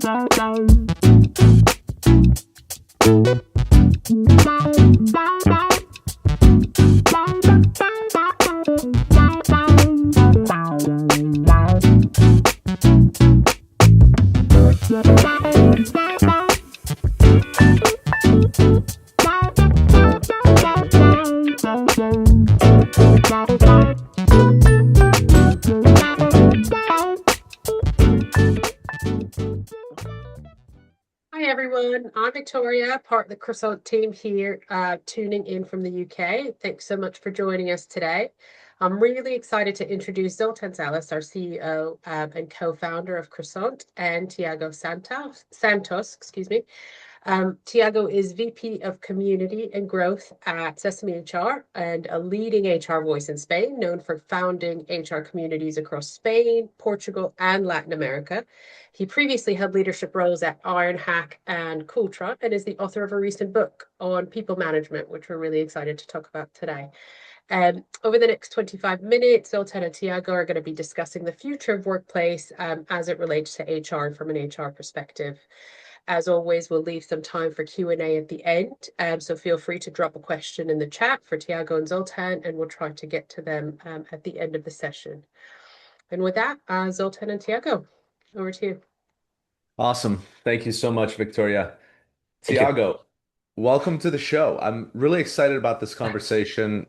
Hi everyone, I'm Victoria, part of the Croissant team here, tuning in from the UK. Thanks so much for joining us today. I'm really excited to introduce Zoltan Salas, our CEO and co-founder of Croissant, and Tiago Santos, excuse me. Tiago is VP of Community and Growth at Sesame HR and a leading HR voice in Spain, known for founding HR communities across Spain, Portugal, and Latin America. He previously held leadership roles at Ironhack and Cooltra and is the author of a recent book on people management, which we're really excited to talk about today. Over the next 25 minutes, Zoltan and Tiago are going to be discussing the future of workplace as it relates to HR from an HR perspective. As always, we'll leave some time for Q&A at the end, so feel free to drop a question in the chat for Tiago and Zoltan, and we'll try to get to them at the end of the session. And with that, Zoltan and Tiago, over to you. Awesome. Thank you so much, Victoria. Thank you. Tiago, welcome to the show. I'm really excited about this conversation.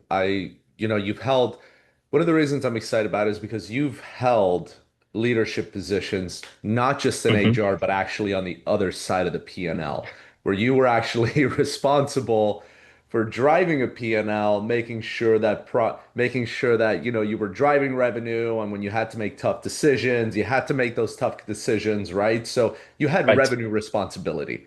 You've held one of the reasons I'm excited about it is because you've held leadership positions, not just in hmm HR, but actually on the other side of the P&L, where you were actually responsible for driving a P&L, making sure that, you were driving revenue, and when you had to make tough decisions, you had to make those tough decisions, right? So you had Right. revenue responsibility.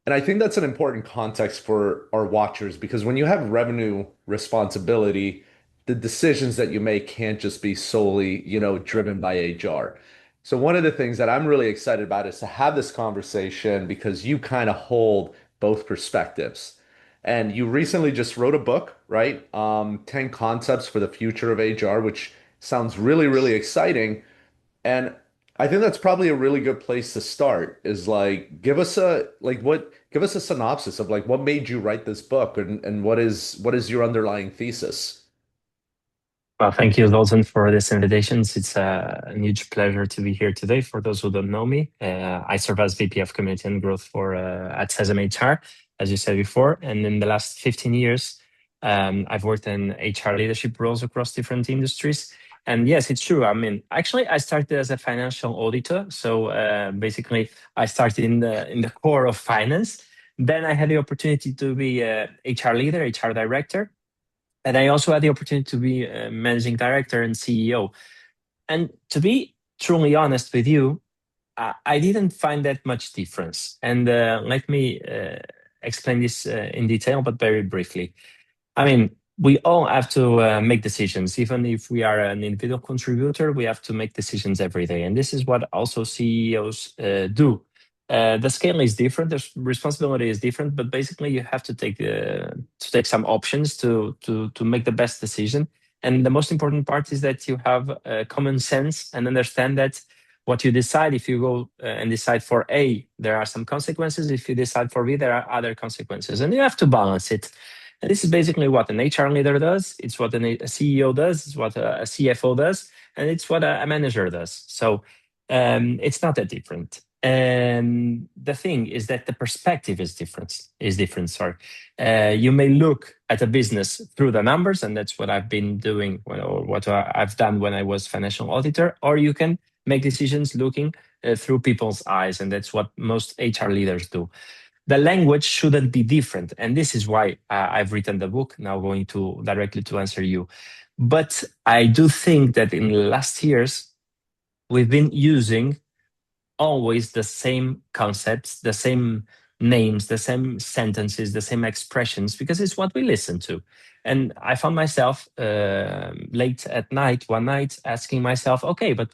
And I think that's an important context for our watchers because when you have revenue responsibility, the decisions that you make can't just be solely, driven by HR. So one of the things that I'm really excited about is to have this conversation because you kind of hold both perspectives. And you recently just wrote a book, right? 10 concepts for the future of HR, which sounds really, really exciting. And I think that's probably a really good place to start is like give us a synopsis of like what made you write this book and what is your underlying thesis? Well, thank you, Zoltan, for this invitation. It's a huge pleasure to be here today. For those who don't know me, I serve as VP of Community and Growth for at Sesame HR, as you said before. And in the last 15 years, I've worked in HR leadership roles across different industries. And yes, it's true. I mean, actually, I started as a financial auditor. So basically, I started in the core of finance. Then I had the opportunity to be a HR leader, HR director. And I also had the opportunity to be a managing director and CEO. And to be truly honest with you, I didn't find that much difference. And let me explain this in detail, but very briefly. I mean, we all have to make decisions. Even if we are an individual contributor, we have to make decisions every day. And this is what also CEOs do. The scale is different, the responsibility is different, but basically you have to take some options to make the best decision. And the most important part is that you have common sense and understand that what you decide, if you go and decide for A, there are some consequences. If you decide for B, there are other consequences, and you have to balance it. And this is basically what an HR leader does. It's what a CEO does. It's what a CFO does, and it's what a manager does. So it's not that different. And the thing is that the perspective is different. Is different. Sorry, you may look at a business through the numbers, and that's what I've been doing, or what I've done when I was financial auditor. Or you can make decisions looking through people's eyes, and that's what most HR leaders do. The language shouldn't be different, and this is why I've written the book. Now going to directly to answer you, but I do think that in the last years we've been using always the same concepts, the same names, the same sentences, the same expressions, because it's what we listen to. And I found myself late at night, one night, asking myself, okay, but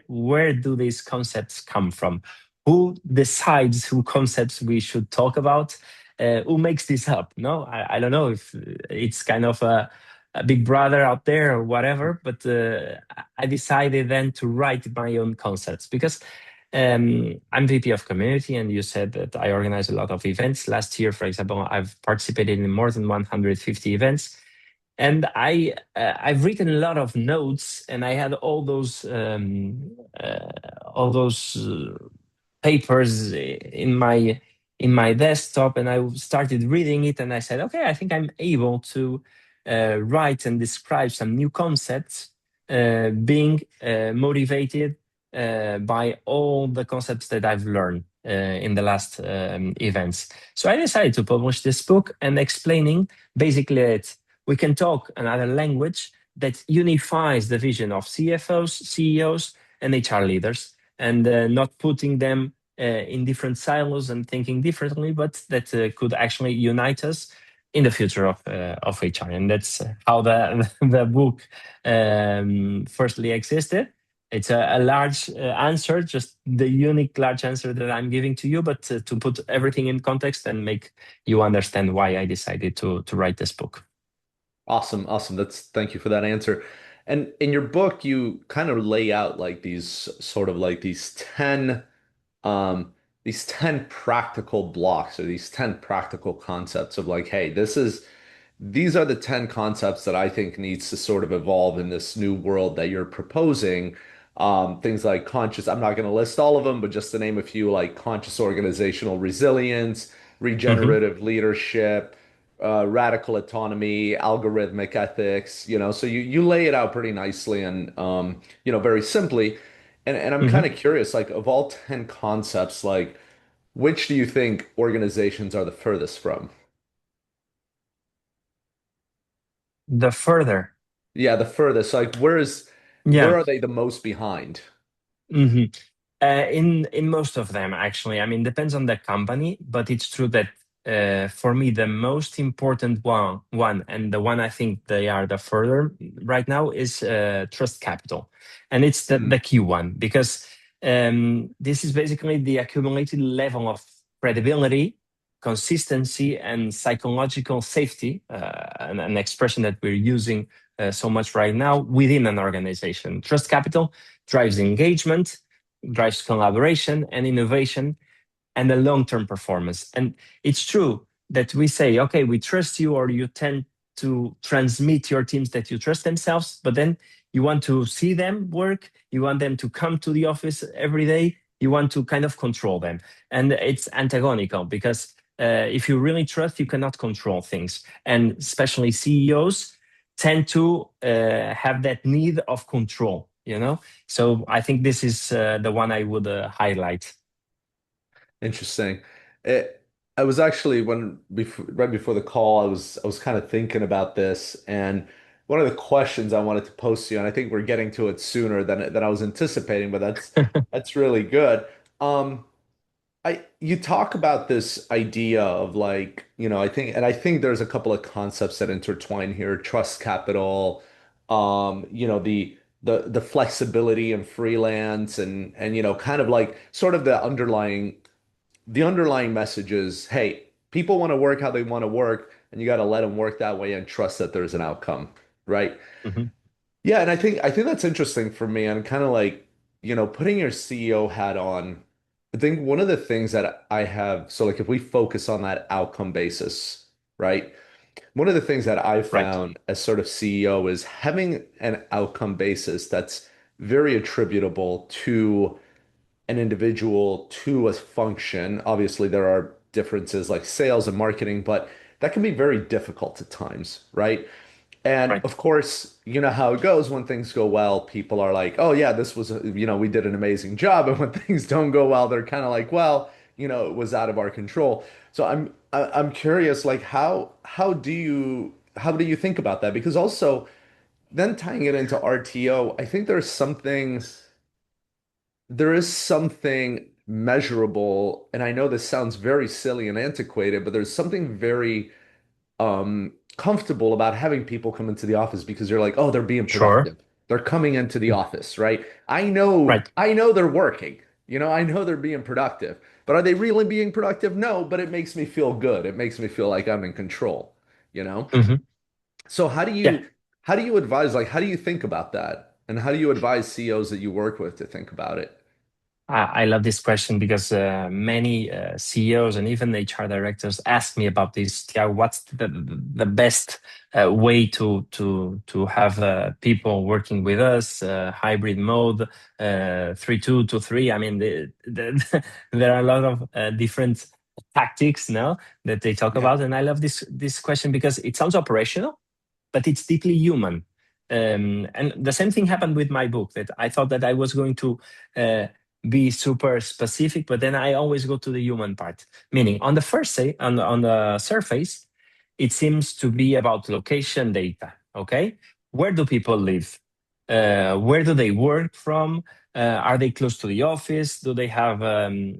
where do these concepts come from? Who decides who concepts we should talk about? Who makes this up? No, I don't know if it's kind of a big brother out there or whatever, but I decided then to write my own concepts because I'm VP of Community, and you said that I organize a lot of events. Last year, for example, I've participated in more than 150 events, and I've written a lot of notes, and I had all those papers in my desktop, and I started reading it, and I said, okay, I think I'm able to write and describe some new concepts, being motivated by all the concepts that I've learned in the last events. So I decided to publish this book and explaining basically that we can talk another language that unifies the vision of CFOs, CEOs, and HR leaders, and not putting them in different silos and thinking differently, but that could actually unite us in the future of HR. And that's how the book firstly existed. It's a large answer, just the unique large answer that I'm giving to you, but to put everything in context and make you understand why I decided to write this book. Awesome, awesome. Thank you for that answer. And in your book, you kind of lay out like these sort of like these 10 practical blocks or these 10 practical concepts of like, hey, these are the 10 concepts that I think needs to sort of evolve in this new world that you're proposing. Things like I'm not going to list all of them, but just to name a few, like conscious organizational resilience, Mhm. regenerative leadership, radical autonomy, algorithmic ethics, so you lay it out pretty nicely and, very simply. And I'm kind Mhm. of curious, like of all 10 concepts, like which do you think organizations are the furthest from? The further, Yeah, the furthest. Like where yeah. are they the most behind? Mhm. In most of them, actually, I mean, depends on the company, but it's true that for me, the most important one, and the one I think they are the further right now is trust capital, and it's the Mm, key one because this is basically the accumulated level of credibility, consistency, and psychological safety, an expression that we're using so much right now within an organization. Trust capital drives engagement, drives collaboration and innovation and a long-term performance. And it's true that we say, okay, we trust you, or you tend to transmit your teams that you trust themselves, but then you want to see them work, you want them to come to the office every day, you want to kind of control them. And it's antagonical because if you really trust, you cannot control things. And especially CEOs tend to have that need of control, you know? So I think this is the one I would highlight. interesting. It, I was actually right before the call, I was kind of thinking about this, and one of the questions I wanted to pose to you, and I think we're getting to it sooner than I was anticipating, but that's really good. Um, you talk about this idea of like, I think there's a couple of concepts that intertwine here, trust capital, the flexibility and freelance and kind of like sort of the underlying message is, hey, people want to work how they want to work, and you got to let them work that way and trust that there's an outcome, right? Mhm. Yeah, and I think that's interesting for me and kind of like, putting your CEO hat on. I think one of the things that I have, so like if we focus on that outcome basis, right? One of the things that I Right, found as sort of CEO is having an outcome basis that's very attributable to an individual, to a function. Obviously, there are differences like sales and marketing, but that can be very difficult at times, right? And right. of course, you know how it goes when things go well, people are like, oh, yeah, we did an amazing job. And when things don't go well, they're kind of like, well, it was out of our control. So I'm curious, like, how do you think about that? Because also, then tying it into RTO, I think there is something measurable, and I know this sounds very silly and antiquated, but there's something very comfortable about having people come into the office because you're like, oh, they're being Sure. productive. They're coming into the office, right? I know, Right. I know they're working. I know they're being productive. But are they really being productive? No, but it makes me feel good. It makes me feel like I'm in control, you know? Hmm. So how do Yeah. you how do you advise, like how do you think about that? And how do you advise CEOs that you work with to think about it? I love this question because many CEOs and even HR directors ask me about this. Yeah, what's the best way to have people working with us? Hybrid mode, 3-2 to 3. I mean, there are a lot of different tactics now that they talk Yeah. about, and I love this question because it sounds operational, but it's deeply human. And the same thing happened with my book, that I thought that I was going to be super specific, but then I always go to the human part. Meaning, on the first say on the surface, it seems to be about location data. Okay, where do people live? Where do they work from? Are they close to the office? Do they have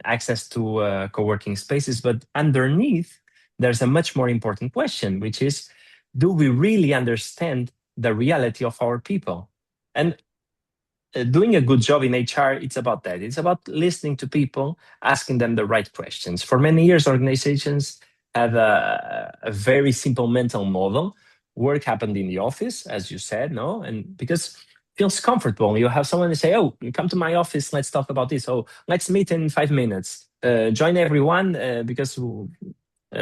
access to co-working spaces? But underneath, there's a much more important question, which is, do we really understand the reality of our people? And doing a good job in HR, it's about that. It's about listening to people, asking them the right questions. For many years, organizations have a very simple mental model. Work happened in the office, as you said, no? And because it feels comfortable, you have someone to say, "Oh, you come to my office, let's talk about this. Oh, let's meet in 5 minutes. Join everyone because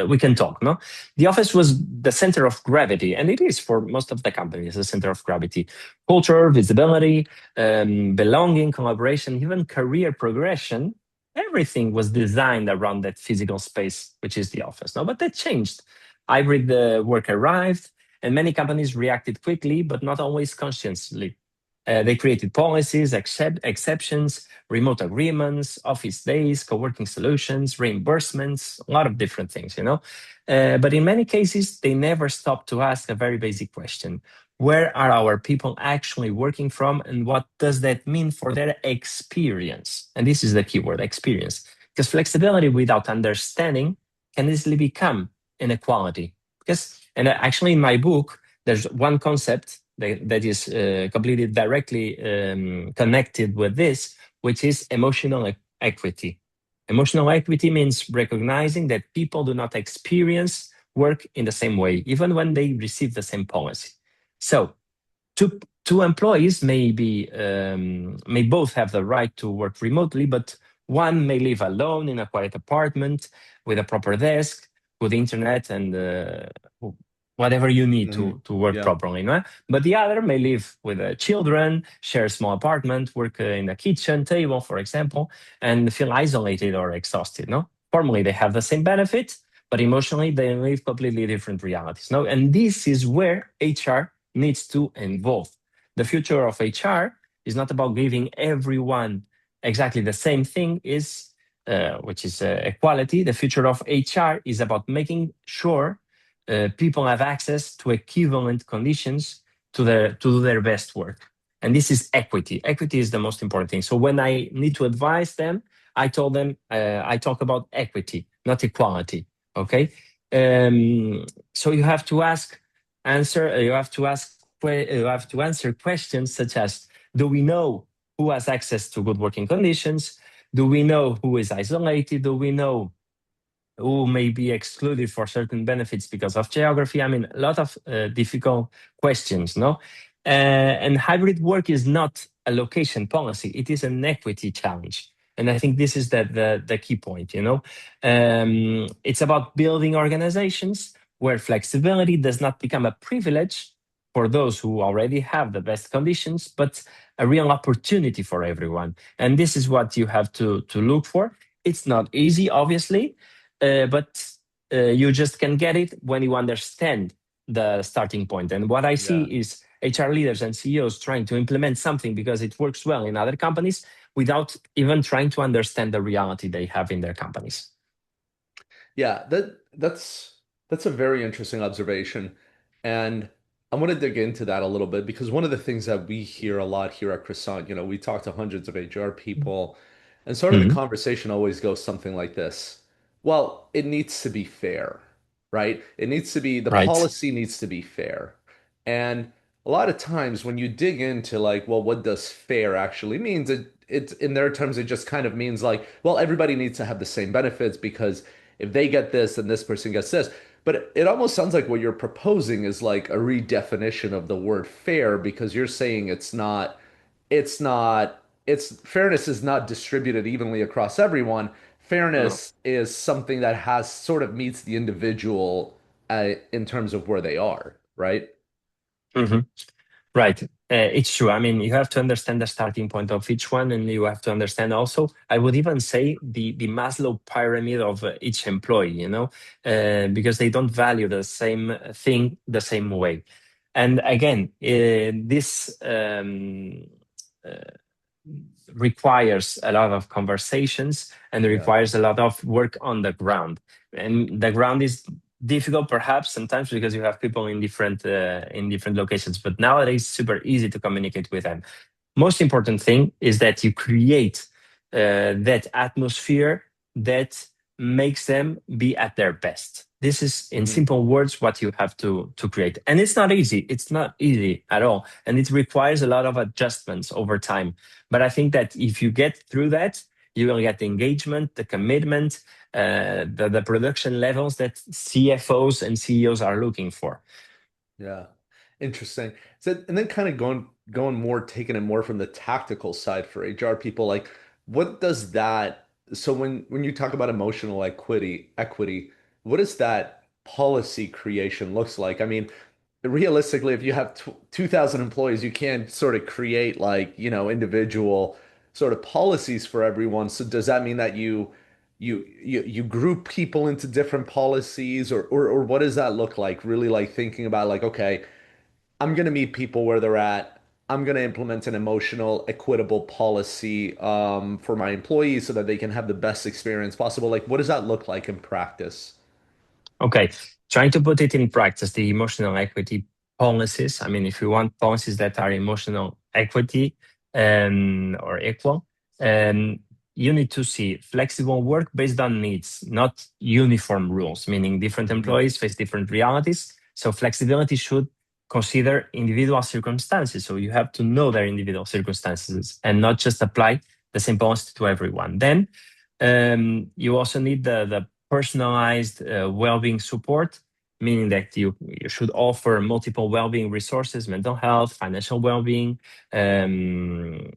we can talk." No, the office was the center of gravity, and it is for most of the companies the center of gravity. Culture, visibility, belonging, collaboration, even career progression. Everything was designed around that physical space, which is the office. No, but that changed. Hybrid work arrived, and many companies reacted quickly, but not always consciously. They created policies, exceptions, remote agreements, office days, co-working solutions, reimbursements, a lot of different things, you know. But in many cases, they never stopped to ask a very basic question. Where are our people actually working from, and what does that mean for their experience? And this is the key word, experience. Because flexibility without understanding can easily become inequality. And actually in my book, there's one concept that is completely directly connected with this, which is emotional equity. Emotional equity means recognizing that people do not experience work in the same way, even when they receive the same policy. So, two employees may both have the right to work remotely, but one may live alone in a quiet apartment with a proper desk, with internet, and whatever you need Hmm. to work Yeah. properly. No? But the other may live with children, share a small apartment, work in a kitchen table, for example, and feel isolated or exhausted. No, formally they have the same benefit, but emotionally they live completely different realities. No, and this is where HR needs to evolve. The future of HR is not about giving everyone exactly the same thing, which is equality. The future of HR is about making sure people have access to equivalent conditions to do their best work. And this is equity. Equity is the most important thing. So when I need to advise them, I told them I talk about equity, not equality. Okay. So you have to answer. You have to answer questions such as: do we know who has access to good working conditions? Do we know who is isolated? Do we know who may be excluded for certain benefits because of geography? I mean, a lot of difficult questions, no? And hybrid work is not a location policy; it is an equity challenge. And I think this is the key point. You know, it's about building organizations where flexibility does not become a privilege for those who already have the best conditions, but a real opportunity for everyone. And this is what you have to look for. It's not easy, obviously, but you just can get it when you understand the starting point. And what I see Yeah. is HR leaders and CEOs trying to implement something because it works well in other companies without even trying to understand the reality they have in their companies. Yeah, that's a very interesting observation. And I want to dig into that a little bit because one of the things that we hear a lot here at Croissant, we talk to hundreds of HR people, and sort of the Mhm. conversation always goes something like this. Well, it needs to be fair, right? The Right. policy needs to be fair. And a lot of times when you dig into like, well, what does fair actually means, it's in their terms, it just kind of means like, well, everybody needs to have the same benefits because if they get this, then this person gets this. But it almost sounds like what you're proposing is like a redefinition of the word fair because you're saying it's not it's fairness is not distributed evenly across everyone. No. Fairness is something that has sort of meets the individual in terms of where they are, right? Mhm. Right. It's true. I mean, you have to understand the starting point of each one, and you have to understand also, I would even say, the Maslow pyramid of each employee, because they don't value the same thing the same way. And again, this uh, requires a lot of conversations and Yeah. requires a lot of work on the ground. And the ground is difficult perhaps sometimes because you have people in different locations, but nowadays it's super easy to communicate with them. Most important thing is that you create that atmosphere that makes them be at their best. This is, in Mhm. simple words, what you have to create. And it's not easy. It's not easy at all. And it requires a lot of adjustments over time. But I think that if you get through that, you will get the engagement, the commitment, the production levels that CFOs and CEOs are looking for. Yeah. Interesting. So, and then kind of going more taking it more from the tactical side for HR people, like what does that so when you talk about emotional equity, what does that policy creation looks like? I mean, realistically, if you have t 2,000 employees, you can't sort of create like, individual sort of policies for everyone. So does that mean that you group people into different policies or what does that look like? Really like thinking about like, okay, I'm going to meet people where they're at. I'm going to implement an emotional, equitable policy for my employees so that they can have the best experience possible. Like, what does that look like in practice? Okay, trying to put it in practice, the emotional equity policies. I mean, if you want policies that are emotional equity or equal, um, you need to see flexible work based on needs, not uniform rules, meaning different Mhm. employees face different realities. So flexibility should consider individual circumstances. So you have to know their individual circumstances and not just apply the same policy to everyone. Then you also need the personalized well-being support, meaning that you should offer multiple well-being resources, mental health, financial well-being, um,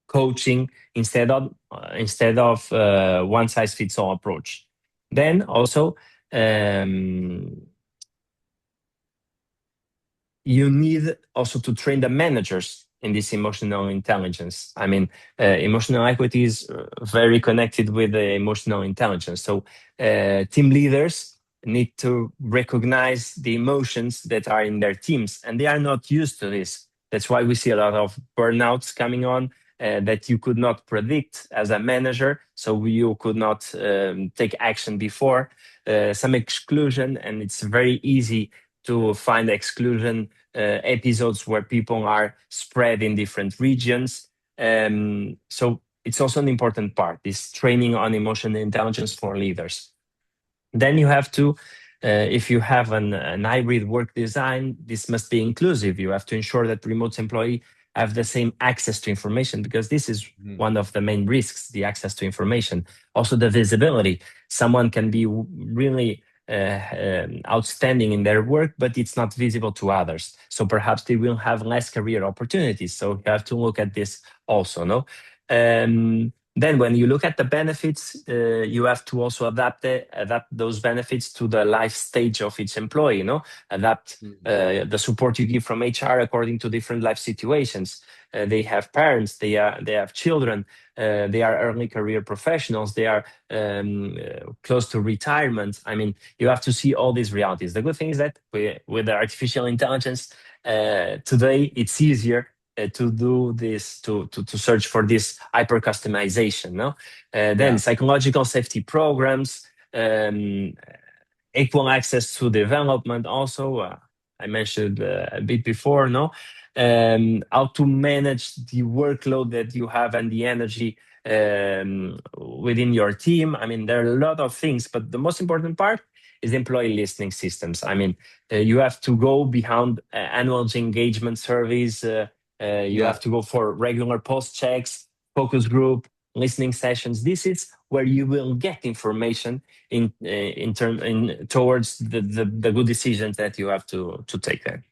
coaching, instead of one size fits all approach. Then also um, you need also to train the managers in this emotional intelligence. I mean, emotional equity is very connected with the emotional intelligence. So, team leaders need to recognize the emotions that are in their teams, and they are not used to this. That's why we see a lot of burnouts coming on. That you could not predict as a manager, so you could not take action before some exclusion, and it's very easy to find exclusion episodes where people are spread in different regions. So it's also an important part, this training on emotional intelligence for leaders. Then you have to, if you have an hybrid work design, this must be inclusive. You have to ensure that remote employee have the same access to information because this is Mhm. one of the main risks, the access to information. Also the visibility. Someone can be really outstanding in their work, but it's not visible to others. So perhaps they will have less career opportunities. So you have to look at this also, no? Then when you look at the benefits, you have to also adapt those benefits to the life stage of each employee, adapt Mhm. the support you give from HR according to different life situations. They have parents, they have children, they are early career professionals, they are close to retirement. I mean, you have to see all these realities. The good thing is that with the artificial intelligence, today it's easier to do this to search for this hyper customization, no. Then Yeah. psychological safety programs, um, equal access to development also, I mentioned a bit before, no. How to manage the workload that you have and the energy within your team. I mean, there are a lot of things, but the most important part is employee listening systems. I mean, you have to go beyond annual engagement surveys. You Yeah. have to go for regular post checks, focus group, listening sessions. This is where you will get information in towards the good decisions that you have to take there.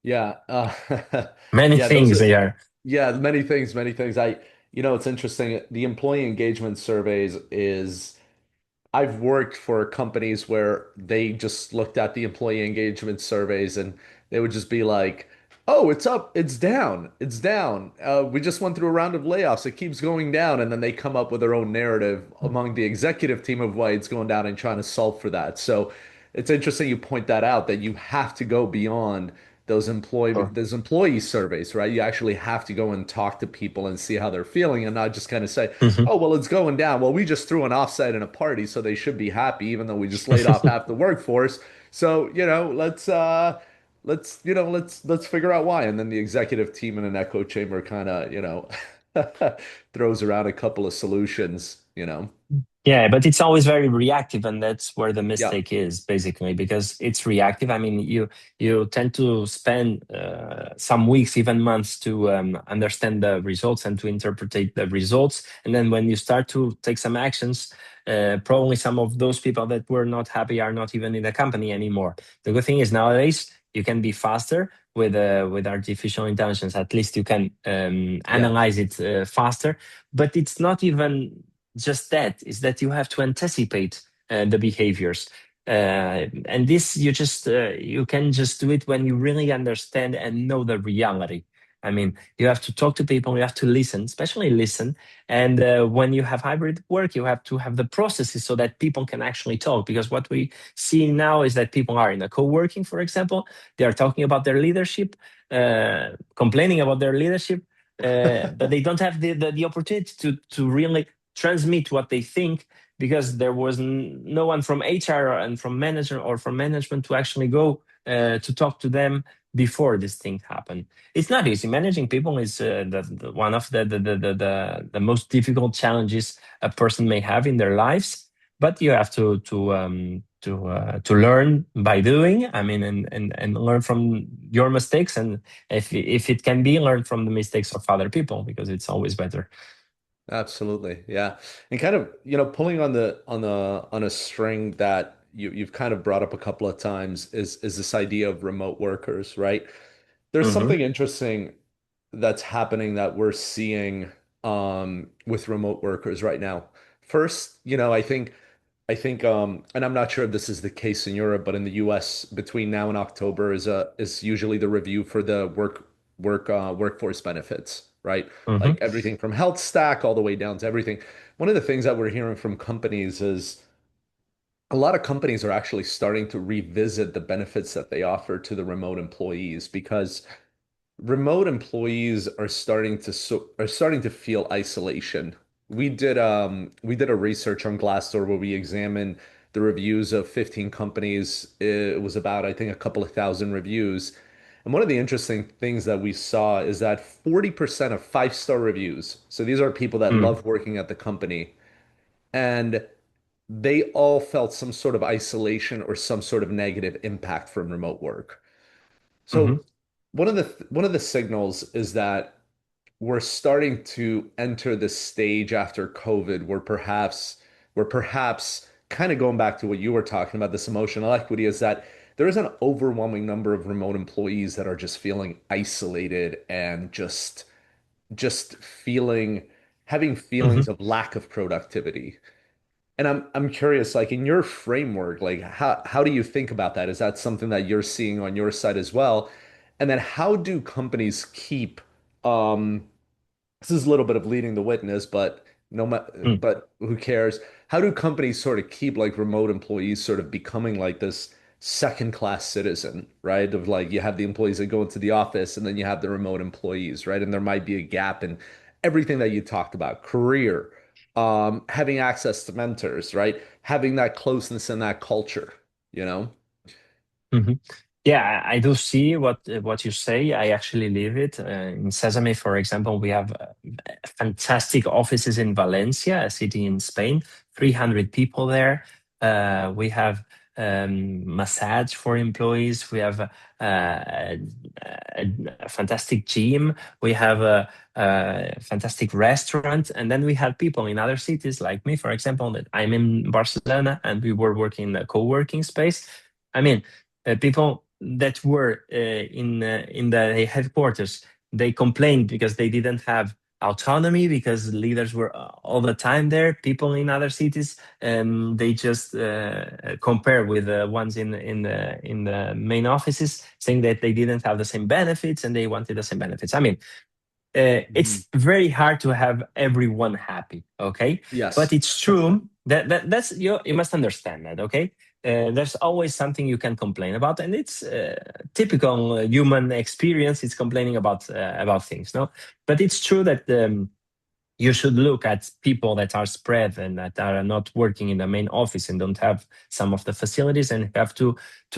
Yeah. Many Yeah, those things are they are. Yeah, many things, many things. It's interesting. The employee engagement surveys is I've worked for companies where they just looked at the employee engagement surveys and they would just be like, "Oh, it's up, it's down, it's down. We just went through a round of layoffs. It keeps going down." And then they come up with their own narrative among the executive team of why it's going down and trying to solve for that. So it's interesting you point that out that you have to go beyond Sure. those employee surveys, right? You actually have to go and talk to people and see how they're feeling and not just kind of say, Mhm. "Oh, well, it's going down. Well, we just threw an offsite in a party, so they should be happy, even though we just laid off half the workforce. So, let's figure out why." And then the executive team in an echo chamber kind of, throws around a couple of solutions. Yeah, but it's always very reactive, and that's where the Yeah, mistake is basically because it's reactive. I mean, you tend to spend some weeks, even months, to understand the results and to interpret the results, and then when you start to take some actions, probably some of those people that were not happy are not even in the company anymore. The good thing is nowadays you can be faster with artificial intelligence. At least you can yeah, analyze it faster, but it's not even just that is that you have to anticipate the behaviors and this you can just do it when you really understand and know the reality. I mean, you have to talk to people, you have to listen, especially listen. And when you have hybrid work, you have to have the processes so that people can actually talk, because what we see now is that people are in a co-working, for example, they are talking about their leadership, complaining about their leadership, but they don't have the opportunity to really transmit what they think, because there was no one from HR and from manager or from management to actually go to talk to them before this thing happened. It's not easy. Managing people is one of the most difficult challenges a person may have in their lives. But you have to learn by doing. I mean, and learn from your mistakes, and if it can be, learn from the mistakes of other people, because it's always better. absolutely. Yeah. And kind of, pulling on a string that you've kind of brought up a couple of times is this idea of remote workers, right? There's Hmm. something interesting that's happening that we're seeing with remote workers right now. First, I think and I'm not sure if this is the case in Europe, but in the US between now and October is usually the review for the workforce benefits, right? Hmm. Like everything from health stack all the way down to everything. One of the things that we're hearing from companies is a lot of companies are actually starting to revisit the benefits that they offer to the remote employees because remote employees are starting to feel isolation. We did a research on Glassdoor where we examined the reviews of 15 companies. It was about, I think, a couple of thousand reviews. And one of the interesting things that we saw is that 40% of five-star reviews, so these are people that Hmm. love working at the company, and they all felt some sort of isolation or some sort of negative impact from remote work. Hmm. So one of the signals is that we're starting to enter the stage after COVID where perhaps kind of going back to what you were talking about, this emotional equity is that there is an overwhelming number of remote employees that are just feeling isolated and just having Hmm. feelings of lack of productivity. And I'm curious, like in your framework, like how do you think about that? Is that something that you're seeing on your side as well? And then how do companies keep this is a little bit of leading the witness, but no ma but who cares? How do companies sort of keep like remote employees sort of becoming like this second class citizen, right? Of like you have the employees that go into the office and then you have the remote employees, right? And there might be a gap in everything that you talked about, career, having access to mentors, right? Having that closeness and that culture, you know? Hmm. Yeah, I do see what you say. I actually live it. In Sesame, for example, we have fantastic offices in Valencia, a city in Spain, 300 people there. We have massage for employees. We have a fantastic gym. We have a fantastic restaurant. And then we have people in other cities like me, for example, that I'm in Barcelona and we were working in a co-working space. I mean, people that were in the headquarters. they complained because they didn't have autonomy, because leaders were all the time there. People in other cities, they just compare with the ones in the main offices, saying that they didn't have the same benefits and they wanted the same benefits. I mean, Mhm. it's very hard to have everyone happy, okay? But Yes. it's true that's you must understand that, okay? There's always something you can complain about, and it's typical human experience. It's complaining about things, no? But it's true that you should look at people that are spread and that are not working in the main office and don't have some of the facilities, and have to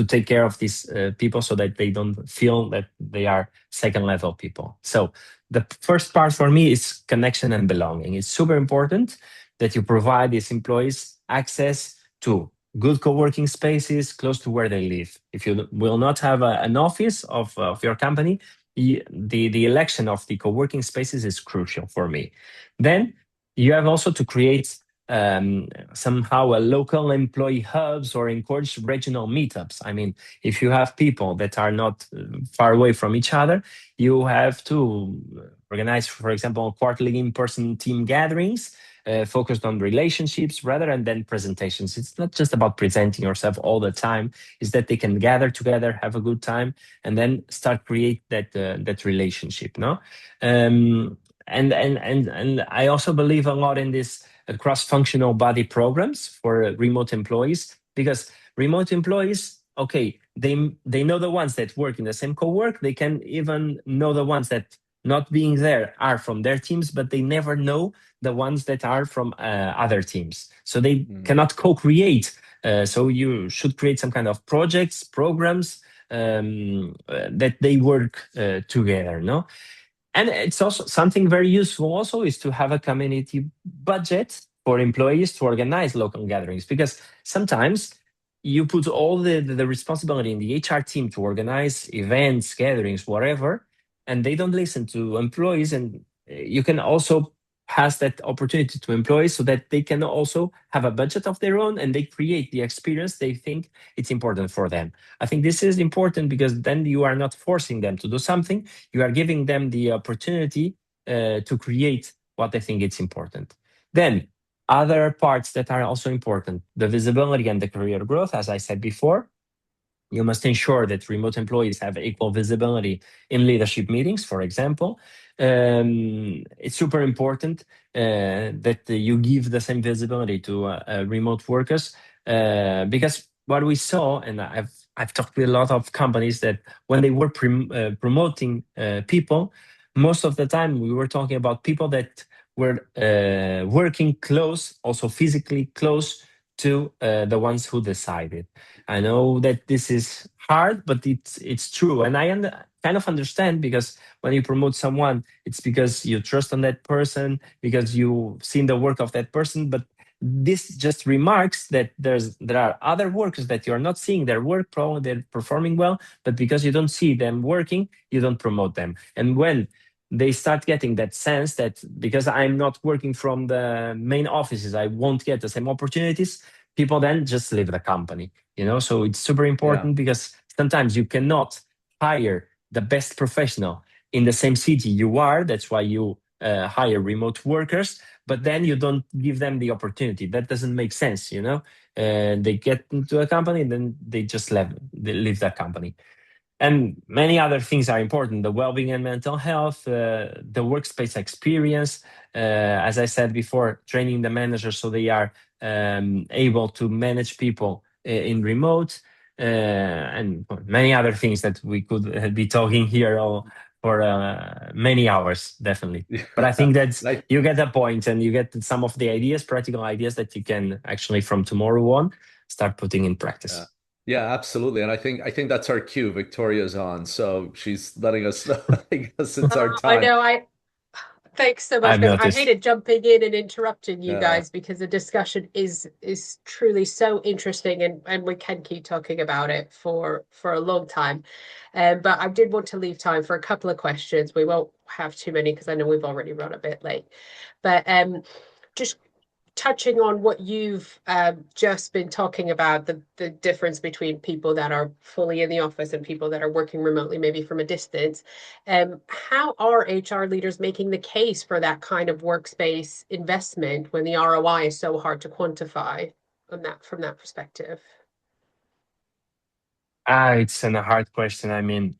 take care of these people so that they don't feel that they are second level people. So the first part for me is connection and belonging. It's super important that you provide these employees access to good co-working spaces close to where they live. If you will not have an office of your company, the election of the co-working spaces is crucial for me. Then you have also to create somehow a local employee hubs or encourage regional meetups. I mean, if you have people that are not far away from each other, you have to organize, for example, quarterly in-person team gatherings focused on relationships rather than presentations. It's not just about presenting yourself all the time. It's that they can gather together, have a good time, and then start create that relationship. No, and I also believe a lot in this cross-functional body programs for remote employees, because remote employees, okay, they know the ones that work in the same co-work. They can even know the ones that not being there are from their teams, but they never know the ones that are from other teams. So they Mhm. cannot co-create. So you should create some kind of projects, programs that they work together. No, and it's also something very useful also is to have a community budget for employees to organize local gatherings, because sometimes you put all the responsibility in the HR team to organize events, gatherings, whatever, and they don't listen to employees. And you can also pass that opportunity to employees so that they can also have a budget of their own and they create the experience they think it's important for them. I think this is important because then you are not forcing them to do something, you are giving them the opportunity to create what they think it's important. Then other parts that are also important, the visibility and the career growth, as I said before. You must ensure that remote employees have equal visibility in leadership meetings, for example. It's super important that you give the same visibility to remote workers, because what we saw, and I've talked with a lot of companies, that when they were promoting people, most of the time we were talking about people that were working close, also physically close to the ones who decided. I know that this is hard, but it's true, and I kind of understand, because when you promote someone, it's because you trust on that person, because you've seen the work of that person. But this just remarks that there are other workers that you are not seeing their work. Probably they're performing well, but because you don't see them working, you don't promote them. And when they start getting that sense that because I'm not working from the main offices, I won't get the same opportunities, people then just leave the company. So it's super Yeah. important, because sometimes you cannot hire the best professional in the same city you are. That's why you hire remote workers, but then you don't give them the opportunity. That doesn't make sense. They get into a company and then they leave that company. And many other things are important: the well-being and mental health, the workspace experience, as I said before, training the managers so they are able to manage people in remote, and many other things that we could be talking here all for many hours, definitely. But I think that Like, you get the point, and you get some of the ideas, practical ideas, that you can actually from tomorrow on start putting in yeah. practice. Yeah, absolutely. And I think that's our cue. Victoria's on. So she's letting us know, I guess it's our I time. know. Thanks so much, I've because I noticed. hated jumping in and interrupting you Yeah. guys, because the discussion is truly so interesting, and we can keep talking about it for a long time. But I did want to leave time for a couple of questions. We won't have too many because I know we've already run a bit late. But just touching on what you've just been talking about, the difference between people that are fully in the office and people that are working remotely, maybe from a distance, how are HR leaders making the case for that kind of workspace investment when the ROI is so hard to quantify on that from that perspective? It's a hard question. I mean,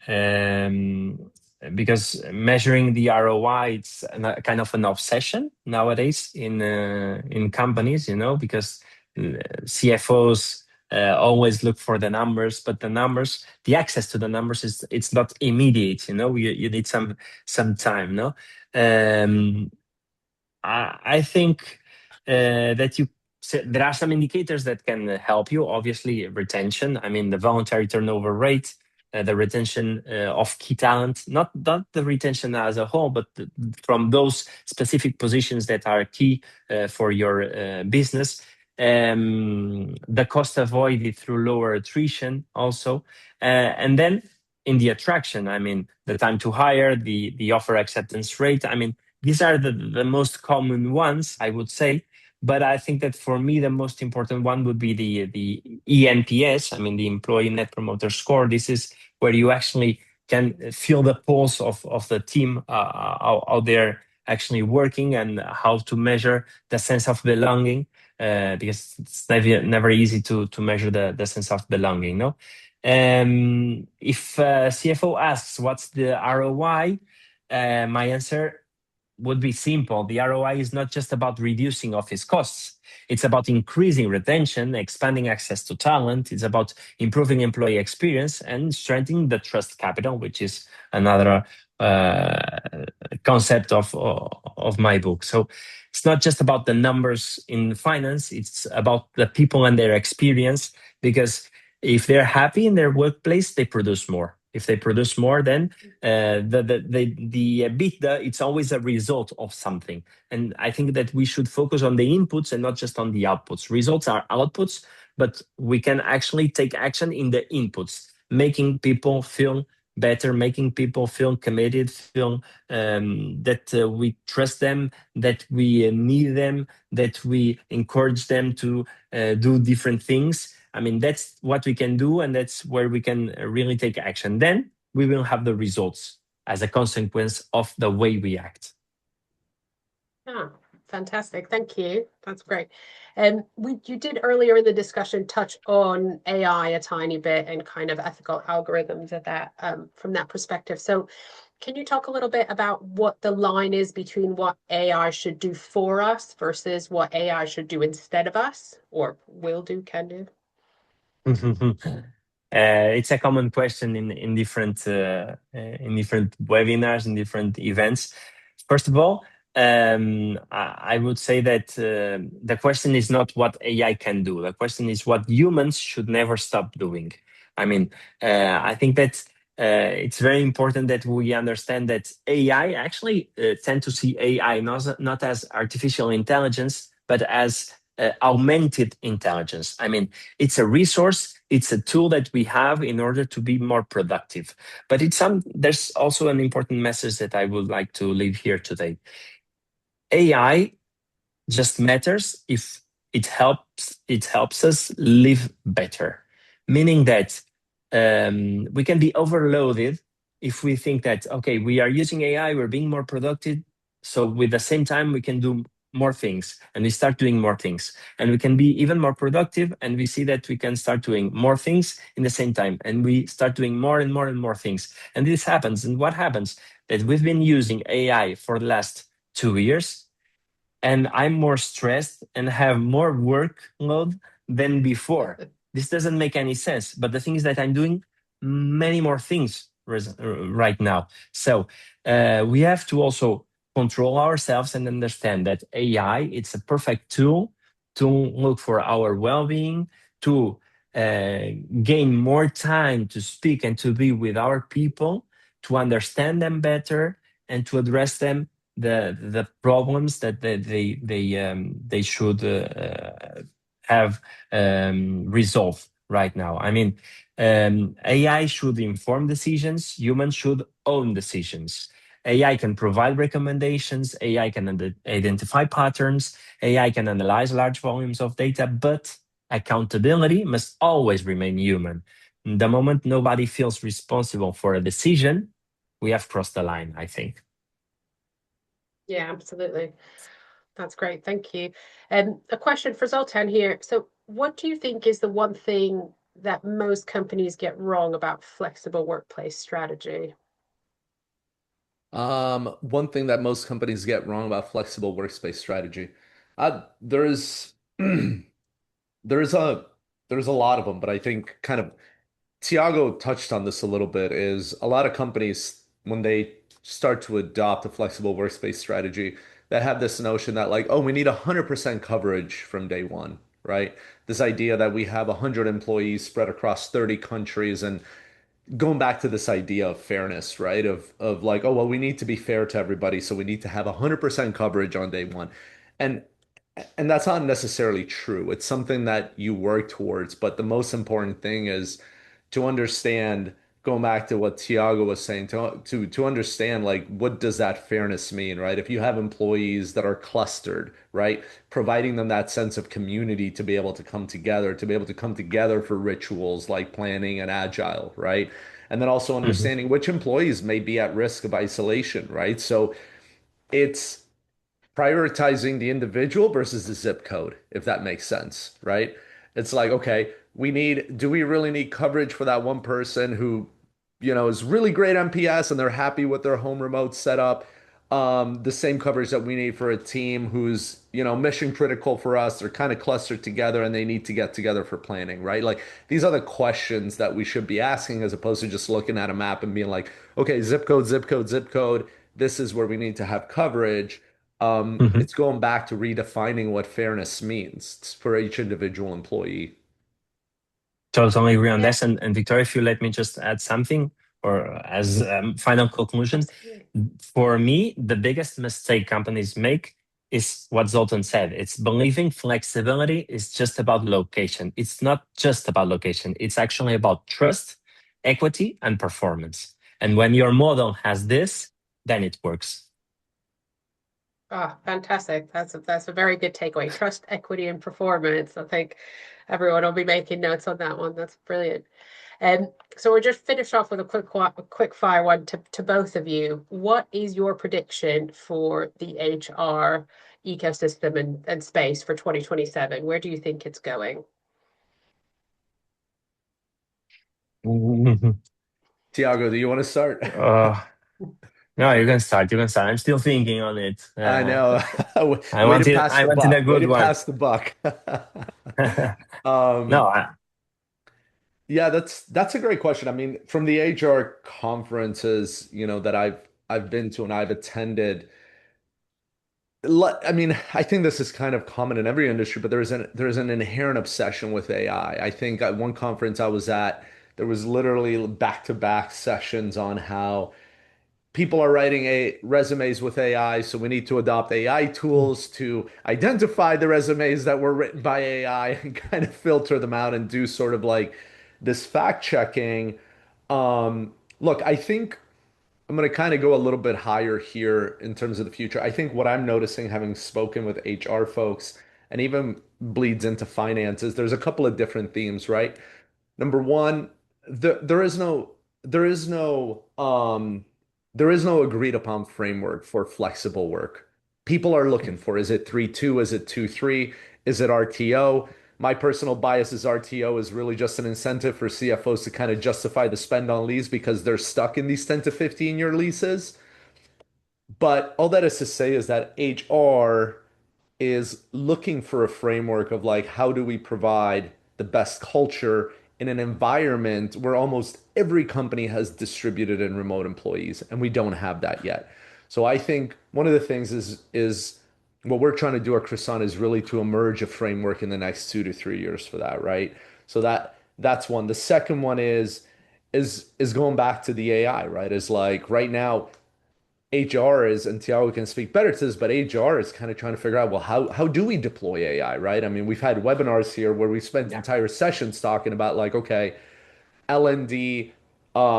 because measuring the ROI, it's kind of an obsession nowadays in companies, because CFOs always look for the numbers, but the numbers, the access to the numbers is it's not immediate. You need some time. No, um, I think that there are some indicators that can help you. Obviously, retention. I mean, the voluntary turnover rate, the retention of key talent, not the retention as a whole, but from those specific positions that are key for your business. The cost avoided through lower attrition also, and then in the attraction. I mean, the time to hire, the offer acceptance rate. I mean, these are the most common ones, I would say. But I think that for me, the most important one would be the ENPS, I mean, the Employee Net Promoter Score. This is where you actually can feel the pulse of the team, how they're actually working, and how to measure the sense of belonging, because it's never easy to measure the sense of belonging, no? If CFO asks what's the ROI, my answer would be simple. The ROI is not just about reducing office costs. It's about increasing retention, expanding access to talent. It's about improving employee experience and strengthening the trust capital, which is another concept of my book. So it's not just about the numbers in finance. It's about the people and their experience, because if they're happy in their workplace, they produce more. If they produce more, then the EBITDA, it's always a result of something. And I think that we should focus on the inputs and not just on the outputs. Results are outputs, but we can actually take action in the inputs, making people feel better, making people feel committed, feel that we trust them, that we need them, that we encourage them to do different things. I mean, that's what we can do, and that's where we can really take action. Then we will have the results as a consequence of the way we act. Yeah, fantastic. Thank you. That's great. And you did earlier in the discussion touch on AI a tiny bit and kind of ethical algorithms at that from that perspective. So can you talk a little bit about what the line is between what AI should do for us versus what AI should do instead of us, or will do, can do? It's a common question in different webinars, in different events. First of all, I would say that the question is not what AI can do. The question is what humans should never stop doing. I mean, I think that it's very important that we understand that AI actually tend to see AI not as artificial intelligence, but as augmented intelligence. I mean, it's a resource, it's a tool that we have in order to be more productive. But there's also an important message that I would like to leave here today. AI just matters if it helps us live better, meaning that we can be overloaded if we think that, okay, we are using AI, we're being more productive, so with the same time we can do more things, and we start doing more things, and we can be even more productive, and we see that we can start doing more things in the same time, and we start doing more and more and more things. And this happens, and what happens that we've been using AI for the last 2 years, and I'm more stressed and have more workload than before. This doesn't make any sense. But the thing is that I'm doing many more things right now. So we have to also control ourselves and understand that AI, it's a perfect tool to look for our well-being, to gain more time to speak and to be with our people, to understand them better, and to address them the problems that they should have resolved right now. I mean, AI should inform decisions. Humans should own decisions. AI can provide recommendations, AI can identify patterns, AI can analyze large volumes of data, but accountability must always remain human. The moment nobody feels responsible for a decision, we have crossed the line, I think. Yeah, absolutely. That's great. Thank you. And a question for Zoltan here. So, what do you think is the one thing that most companies get wrong about flexible workplace strategy? One thing that most companies get wrong about flexible workspace strategy, there's there's a there's a lot of them, but I think kind of Tiago touched on this a little bit, is a lot of companies, when they start to adopt a flexible workspace strategy, that have this notion that like, oh, we need 100% coverage from day one, right? This idea that we have 100 employees spread across 30 countries, and going back to this idea of fairness, right? Of like, oh, well, we need to be fair to everybody, so we need to have 100% coverage on day one. And and that's not necessarily true. It's something that you work towards, but the most important thing is to understand, going back to what Tiago was saying, to understand like what does that fairness mean, right? If you have employees that are clustered, right? Providing them that sense of community to be able to come together, to be able to come together for rituals like planning and agile, right? And then also Mhm. understanding which employees may be at risk of isolation, right? So it's prioritizing the individual versus the zip code, if that makes sense, right? It's like, okay, do we really need coverage for that one person who, is really great MPS and they're happy with their home remote setup? The same coverage that we need for a team who's, mission critical for us. They're kind of clustered together and they need to get together for planning, right? Like these are the questions that we should be asking as opposed to just looking at a map and being like, okay, zip code, zip code, zip code. This is where we need to have coverage. Mhm. It's going back to redefining what fairness means for each individual employee. Totally agree on Yeah, this. And Victoria, if you let me just add something, or as final conclusion, absolutely. for me, the biggest mistake companies make is what Zoltan said. It's believing flexibility is just about location. It's not just about location. It's actually about trust, equity, and performance. And when your model has this, then it works. Ah, fantastic. That's a very good takeaway. Trust, equity, and performance. I think everyone will be making notes on that one. That's brilliant. And so we'll just finish off with a quick fire one to both of you. What is your prediction for the HR ecosystem and space for 2027? Where do you think it's going? Tiago, do you want to start? uh, no, you can start. You can start. I'm still thinking on it. I know. I Way to wanted. pass I the wanted a buck. Way good to one. pass the buck. No, Um, yeah, that's a great question. I mean, from the HR conferences, that I've been to and I've attended, I mean, I think this is kind of common in every industry, but there's an inherent obsession with AI. I think at one conference I was at, there was literally back-to-back sessions on how people are writing resumes with AI, so we need to adopt AI tools to identify the resumes that were written by AI and kind of filter them out and do sort of like this fact checking. Look, I think I'm going to kind of go a little bit higher here in terms of the future. I think what I'm noticing, having spoken with HR folks and even bleeds into finances, there's a couple of different themes, right? Number one, there is there is no there is no agreed upon framework for flexible work. People are looking for, is it 3-2? Is it 2-3? Is it RTO? My personal bias is RTO is really just an incentive for CFOs to kind of justify the spend on lease because they're stuck in these 10 to 15-year leases. But all that is to say is that HR is looking for a framework of like, how do we provide the best culture in an environment where almost every company has distributed and remote employees, and we don't have that yet. So I think one of the things is what we're trying to do at Croissant is really to emerge a framework in the next 2 to 3 years for that, right? So that's one. The second one is going back to the AI, right? Is like right now HR is, and Tiago can speak better to this, but HR is kind of trying to figure out, well, how do we deploy AI, right? I mean, we've had webinars here where we spent yeah. entire sessions talking about like, okay, L&D.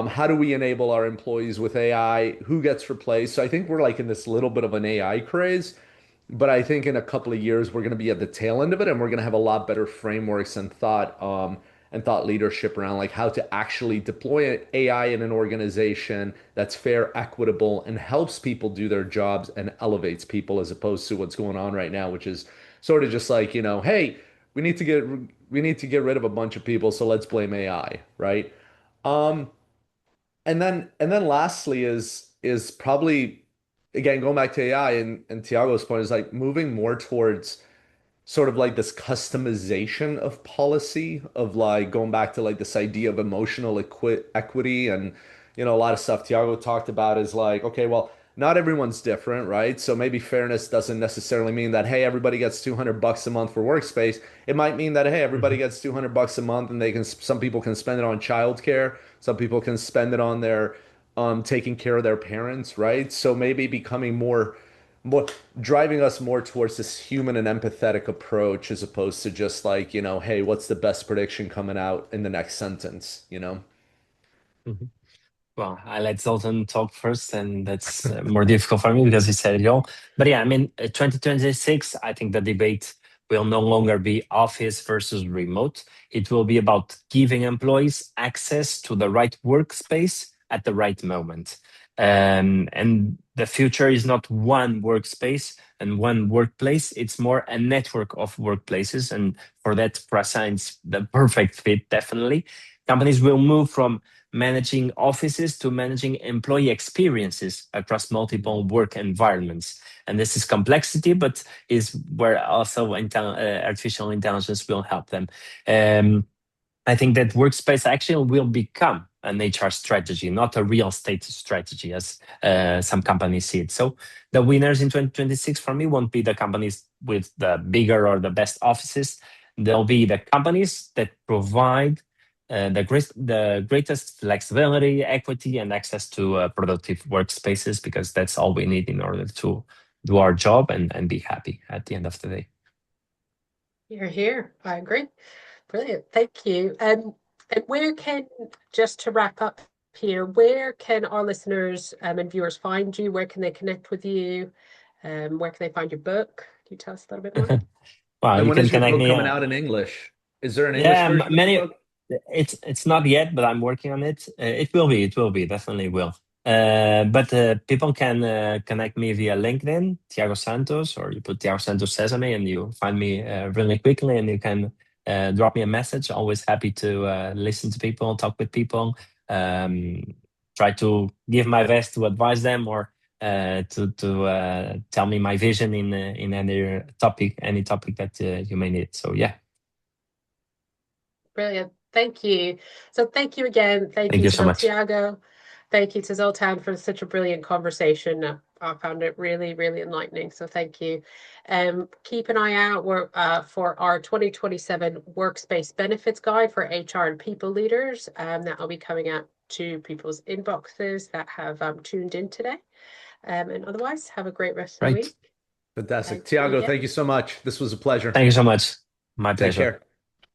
How do we enable our employees with AI? Who gets replaced? So I think we're like in this little bit of an AI craze, but I think in a couple of years we're going to be at the tail end of it, and we're going to have a lot better frameworks and thought leadership around like how to actually deploy AI in an organization that's fair, equitable, and helps people do their jobs and elevates people as opposed to what's going on right now, which is sort of just like, hey, we need to get we need to get rid of a bunch of people, so let's blame AI, right? Um, and then lastly is probably again going back to AI and Tiago's point is like moving more towards sort of like this customization of policy of like going back to like this idea of emotional equity and a lot of stuff Tiago talked about is like okay well not everyone's different, right? So maybe fairness doesn't necessarily mean that hey everybody gets $200 a month for workspace. It might mean that hey everybody Mhm. gets $200 a month and they can some people can spend it on childcare, some people can spend it on their taking care of their parents, right? So maybe becoming more driving us more towards this human and empathetic approach as opposed to just like, hey, what's the best prediction coming out in the next sentence? Mhm. Well, I let Zoltan talk first, and that's more difficult for me because he said it all. But yeah, I mean, 2026, I think the debate will no longer be office versus remote. It will be about giving employees access to the right workspace at the right moment. And the future is not one workspace and one workplace, it's more a network of workplaces. And for that, Prasign the perfect fit, definitely. Companies will move from managing offices to managing employee experiences across multiple work environments. And this is complexity, but is where also artificial intelligence will help them. Um, I think that workspace actually will become an HR strategy, not a real estate strategy, as some companies see it. So the winners in 2026 for me won't be the companies with the bigger or the best offices. They'll be the companies that provide the greatest flexibility, equity, and access to productive workspaces, because that's all we need in order to do our job and be happy at the end of the day. You're here. I agree. Brilliant. Thank you. And where can, just to wrap up here, where can our listeners and viewers find you? Where can they connect with you? Where can they find your book? Can you tell us a little bit more? Well, And you when can is your connect book me. coming out in English? Is there an English Yeah, version of the many. book? It's not yet, but I'm working on it. It will be. It will be. Definitely will. But people can connect me via LinkedIn, Tiago Santos, or you put Tiago Santos Sesame, and you find me really quickly. And you can drop me a message. Always happy to listen to people, talk with people, um, try to give my best to advise them or to tell me my vision in any topic that you may need. So yeah, Brilliant. Thank you. So thank you again. Thank thank you you to so much. Tiago. Thank you to Zoltan for such a brilliant conversation. I found it really, really enlightening. So thank you. Keep an eye out for our 2027 Workspace Benefits Guide for HR and people leaders. That will be coming out to people's inboxes that have tuned in today. And otherwise, have a great rest of the Right. week. Fantastic. Thank you Tiago, again. thank you so much. This was a pleasure. Thank you so much. My Take pleasure. care.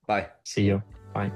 Bye. See you. Bye.